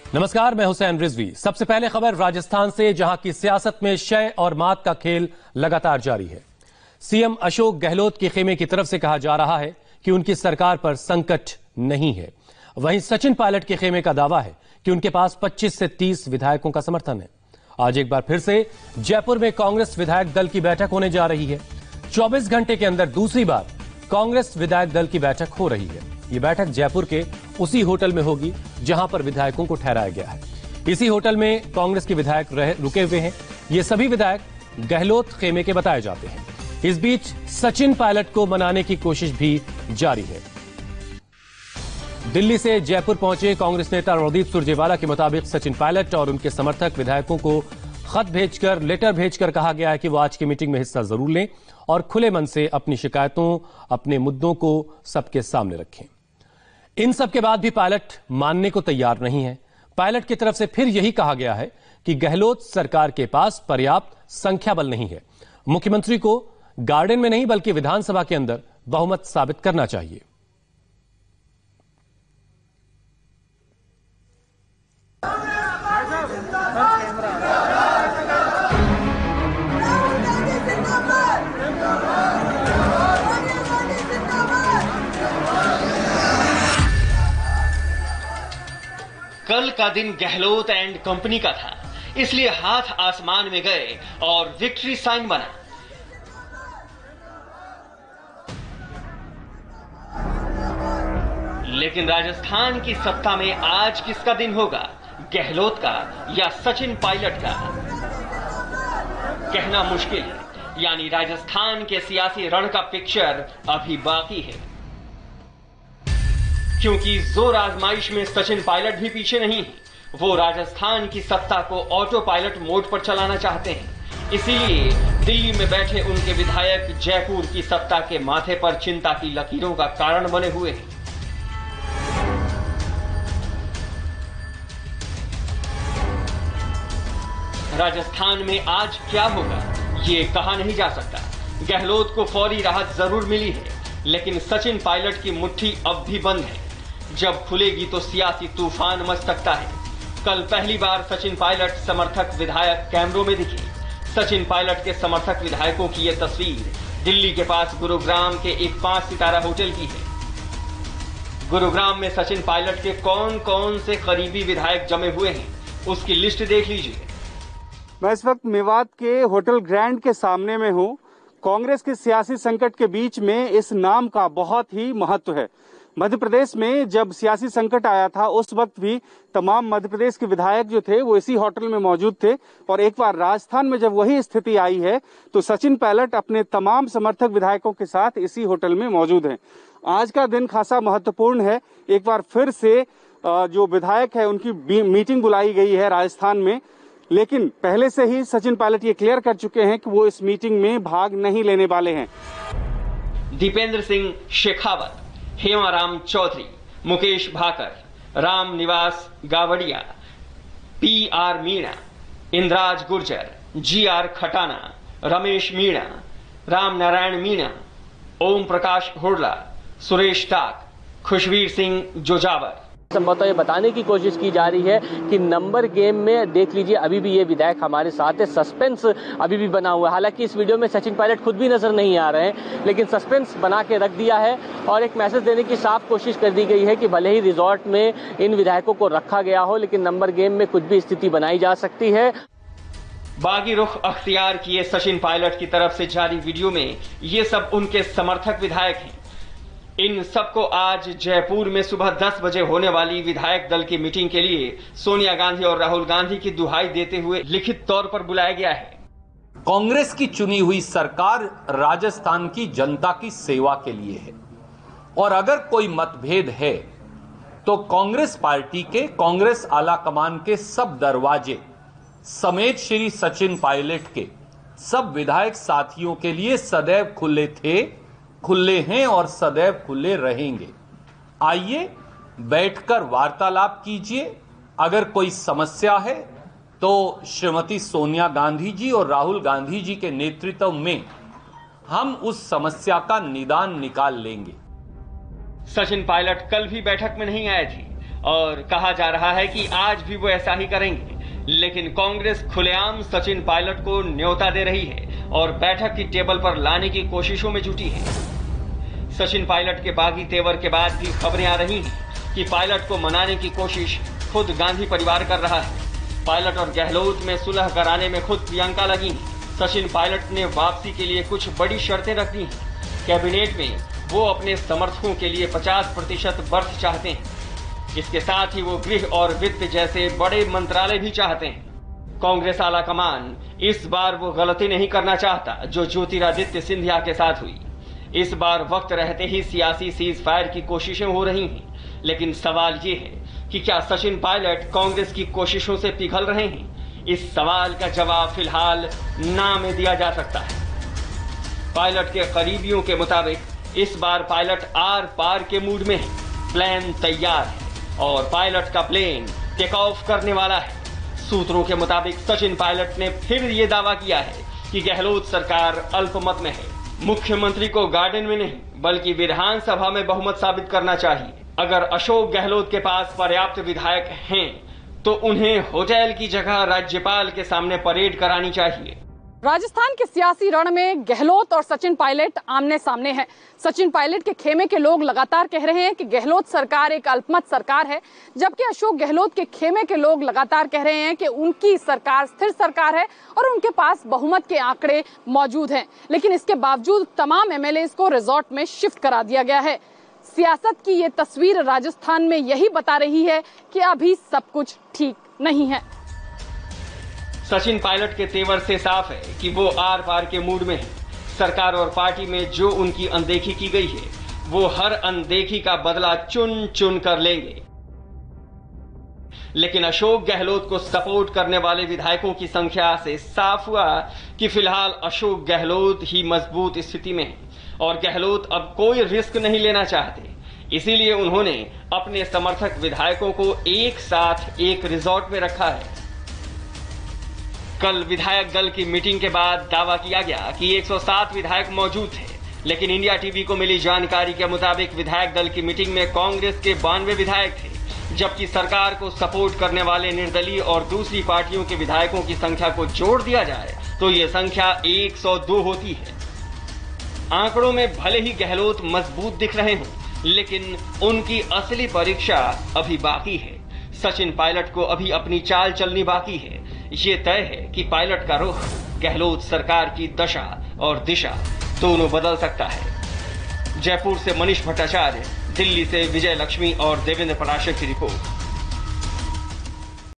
नमस्कार, मैं हुसैन रिजवी। सबसे पहले खबर राजस्थान से, जहां की सियासत में शय और मात का खेल लगातार जारी है। सीएम अशोक गहलोत के खेमे की तरफ से कहा जा रहा है कि उनकी सरकार पर संकट नहीं है। वहीं सचिन पायलट के खेमे का दावा है कि उनके पास 25 से 30 विधायकों का समर्थन है। आज एक बार फिर से जयपुर में कांग्रेस विधायक दल की बैठक होने जा रही है। 24 घंटे के अंदर दूसरी बार कांग्रेस विधायक दल की बैठक हो रही है। ये बैठक जयपुर के उसी होटल में होगी जहां पर विधायकों को ठहराया गया है। इसी होटल में कांग्रेस के विधायक रुके हुए हैं। ये सभी विधायक गहलोत खेमे के बताए जाते हैं। इस बीच सचिन पायलट को मनाने की कोशिश भी जारी है। दिल्ली से जयपुर पहुंचे कांग्रेस नेता रणदीप सुरजेवाला के मुताबिक सचिन पायलट और उनके समर्थक विधायकों को लेटर भेजकर कहा गया है कि वो आज की मीटिंग में हिस्सा जरूर लें और खुले मन से अपनी शिकायतों, अपने मुद्दों को सबके सामने रखें। इन सब के बाद भी पायलट मानने को तैयार नहीं है। पायलट की तरफ से फिर यही कहा गया है कि गहलोत सरकार के पास पर्याप्त संख्या बल नहीं है। मुख्यमंत्री को गार्डन में नहीं बल्कि विधानसभा के अंदर बहुमत साबित करना चाहिए। कल का दिन गहलोत एंड कंपनी का था, इसलिए हाथ आसमान में गए और विक्ट्री साइन बना। लेकिन राजस्थान की सत्ता में आज किसका दिन होगा, गहलोत का या सचिन पायलट का? कहना मुश्किल है। यानी राजस्थान के सियासी रण का पिक्चर अभी बाकी है, क्योंकि जोर आजमाइश में सचिन पायलट भी पीछे नहीं है। वो राजस्थान की सत्ता को ऑटो पायलट मोड पर चलाना चाहते हैं। इसीलिए दिल्ली में बैठे उनके विधायक जयपुर की सत्ता के माथे पर चिंता की लकीरों का कारण बने हुए हैं। राजस्थान में आज क्या होगा ये कहा नहीं जा सकता। गहलोत को फौरी राहत जरूर मिली है, लेकिन सचिन पायलट की मुट्ठी अब भी बंद है। जब खुलेगी तो सियासी तूफान मच सकता है। कल पहली बार सचिन पायलट समर्थक विधायक कैमरों में दिखे। सचिन पायलट के समर्थक विधायकों की यह तस्वीर दिल्ली के पास गुरुग्राम के एक 5 सितारा होटल की है। गुरुग्राम में सचिन पायलट के कौन कौन से करीबी विधायक जमे हुए हैं, उसकी लिस्ट देख लीजिए। मैं इस वक्त मेवात के होटल ग्रैंड के सामने में हूं। कांग्रेस के सियासी संकट के बीच में इस नाम का बहुत ही महत्व है। मध्य प्रदेश में जब सियासी संकट आया था उस वक्त भी तमाम मध्य प्रदेश के विधायक जो थे वो इसी होटल में मौजूद थे, और एक बार राजस्थान में जब वही स्थिति आई है तो सचिन पायलट अपने तमाम समर्थक विधायकों के साथ इसी होटल में मौजूद हैं। आज का दिन खासा महत्वपूर्ण है। एक बार फिर से जो विधायक है उनकी मीटिंग बुलाई गई है राजस्थान में, लेकिन पहले से ही सचिन पायलट ये क्लियर कर चुके हैं कि वो इस मीटिंग में भाग नहीं लेने वाले हैं। दीपेंद्र सिंह शेखावत, हेमाराम चौधरी, मुकेश भाकर, राम निवास गावड़िया, PR मीणा, इंद्राज गुर्जर, GR खटाना, रमेश मीणा, राम नारायण मीणा, ओम प्रकाश हुडला, सुरेश टाक, खुशवीर सिंह जोजावर। संभवतः ये बताने की कोशिश की जा रही है कि नंबर गेम में देख लीजिए अभी भी ये विधायक हमारे साथ है। सस्पेंस अभी भी बना हुआ है। हालांकि इस वीडियो में सचिन पायलट खुद भी नजर नहीं आ रहे हैं, लेकिन सस्पेंस बना के रख दिया है और एक मैसेज देने की साफ कोशिश कर दी गई है कि भले ही रिजॉर्ट में इन विधायकों को रखा गया हो, लेकिन नंबर गेम में कुछ भी स्थिति बनाई जा सकती है। बागी रुख अख्तियार किए सचिन पायलट की तरफ से जारी वीडियो में ये सब उनके समर्थक विधायक हैं। इन सबको आज जयपुर में सुबह 10 बजे होने वाली विधायक दल की मीटिंग के लिए सोनिया गांधी और राहुल गांधी की दुहाई देते हुए लिखित तौर पर बुलाया गया है। कांग्रेस की चुनी हुई सरकार राजस्थान की जनता की सेवा के लिए है, और अगर कोई मतभेद है तो कांग्रेस पार्टी के, कांग्रेस आला कमान के सब दरवाजे समेत श्री सचिन पायलट के सब विधायक साथियों के लिए सदैव खुले थे, खुले हैं और सदैव खुले रहेंगे। आइए बैठकर वार्तालाप कीजिए। अगर कोई समस्या है तो श्रीमती सोनिया गांधी जी और राहुल गांधी जी के नेतृत्व में हम उस समस्या का निदान निकाल लेंगे। सचिन पायलट कल भी बैठक में नहीं आए थे। और कहा जा रहा है कि आज भी वो ऐसा ही करेंगे। लेकिन कांग्रेस खुलेआम सचिन पायलट को न्योता दे रही है और बैठक की टेबल पर लाने की कोशिशों में जुटी है। सचिन पायलट के बागी तेवर के बाद भी खबरें आ रही हैं कि पायलट को मनाने की कोशिश खुद गांधी परिवार कर रहा है। पायलट और गहलोत में सुलह कराने में खुद प्रियंका लगी हैं। सचिन पायलट ने वापसी के लिए कुछ बड़ी शर्तें रख दी हैं। कैबिनेट में वो अपने समर्थकों के लिए 50% बर्थ चाहते हैं। इसके साथ ही वो गृह और वित्त जैसे बड़े मंत्रालय भी चाहते हैं। कांग्रेस आला कमान इस बार वो गलती नहीं करना चाहता जो ज्योतिरादित्य सिंधिया के साथ हुई। इस बार वक्त रहते ही सियासी सीज फायर की कोशिशें हो रही हैं। लेकिन सवाल ये है कि क्या सचिन पायलट कांग्रेस की कोशिशों से पिघल रहे हैं? इस सवाल का जवाब फिलहाल ना में दिया जा सकता है। पायलट के करीबियों के मुताबिक इस बार पायलट आर पार के मूड में है। प्लान तैयार है और पायलट का प्लेन टेक ऑफ करने वाला है। सूत्रों के मुताबिक सचिन पायलट ने फिर ये दावा किया है कि गहलोत सरकार अल्पमत में है। मुख्यमंत्री को गार्डन में नहीं बल्कि विधानसभा में बहुमत साबित करना चाहिए। अगर अशोक गहलोत के पास पर्याप्त विधायक हैं तो उन्हें होटल की जगह राज्यपाल के सामने परेड करानी चाहिए। राजस्थान के सियासी रण में गहलोत और सचिन पायलट आमने सामने हैं। सचिन पायलट के खेमे के लोग लगातार कह रहे हैं कि गहलोत सरकार एक अल्पमत सरकार है, जबकि अशोक गहलोत के खेमे के लोग लगातार कह रहे हैं कि उनकी सरकार स्थिर सरकार है और उनके पास बहुमत के आंकड़े मौजूद हैं। लेकिन इसके बावजूद तमाम एमएलए को रिजॉर्ट में शिफ्ट करा दिया गया है। सियासत की ये तस्वीर राजस्थान में यही बता रही है कि अभी सब कुछ ठीक नहीं है। सचिन पायलट के तेवर से साफ है कि वो आर पार के मूड में है। सरकार और पार्टी में जो उनकी अनदेखी की गई है वो हर अनदेखी का बदला चुन चुन कर लेंगे। लेकिन अशोक गहलोत को सपोर्ट करने वाले विधायकों की संख्या से साफ हुआ कि फिलहाल अशोक गहलोत ही मजबूत स्थिति में है और गहलोत अब कोई रिस्क नहीं लेना चाहते। इसीलिए उन्होंने अपने समर्थक विधायकों को एक साथ एक रिजॉर्ट में रखा है। कल विधायक दल की मीटिंग के बाद दावा किया गया कि 107 विधायक मौजूद थे, लेकिन इंडिया टीवी को मिली जानकारी के मुताबिक विधायक दल की मीटिंग में कांग्रेस के 92 विधायक थे, जबकि सरकार को सपोर्ट करने वाले निर्दलीय और दूसरी पार्टियों के विधायकों की संख्या को जोड़ दिया जाए तो ये संख्या 102 होती है। आंकड़ों में भले ही गहलोत मजबूत दिख रहे हों, लेकिन उनकी असली परीक्षा अभी बाकी है। सचिन पायलट को अभी अपनी चाल चलनी बाकी है। ये तय है कि पायलट का रुख गहलोत सरकार की दशा और दिशा दोनों बदल सकता है। जयपुर से मनीष भट्टाचार्य, दिल्ली से विजय लक्ष्मी और देवेंद्र पराशर की रिपोर्ट।